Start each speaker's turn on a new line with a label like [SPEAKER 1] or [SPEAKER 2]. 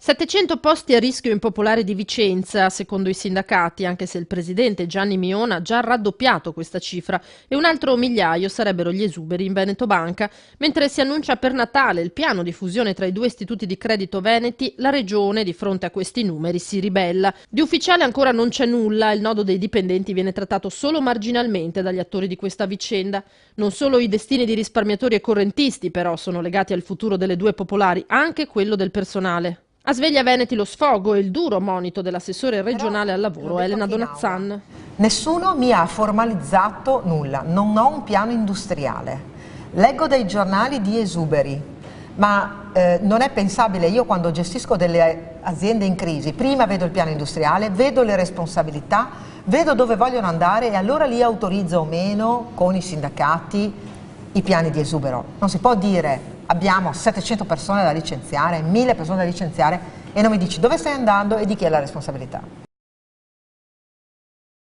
[SPEAKER 1] 700 posti a rischio impopolare di Vicenza, secondo i sindacati, anche se il presidente Gianni Miona ha già raddoppiato questa cifra, e un altro migliaio sarebbero gli esuberi in Veneto Banca. Mentre si annuncia per Natale il piano di fusione tra i due istituti di credito veneti, la regione, di fronte a questi numeri, si ribella. Di ufficiale ancora non c'è nulla, il nodo dei dipendenti viene trattato solo marginalmente dagli attori di questa vicenda. Non solo i destini di risparmiatori e correntisti, però, sono legati al futuro delle due popolari, anche quello del personale. A Sveglia Veneti lo sfogo e il duro monito dell'assessore regionale al lavoro Elena Donazzan.
[SPEAKER 2] Nessuno mi ha formalizzato nulla, non ho un piano industriale. Leggo dai giornali di esuberi, ma non è pensabile. Io quando gestisco delle aziende in crisi, prima vedo il piano industriale, vedo le responsabilità, vedo dove vogliono andare e allora li autorizzo o meno con i sindacati i piani di esubero. Non si può dire abbiamo 700 persone da licenziare, 1000 persone da licenziare e non mi dici dove stai andando e di chi è la responsabilità.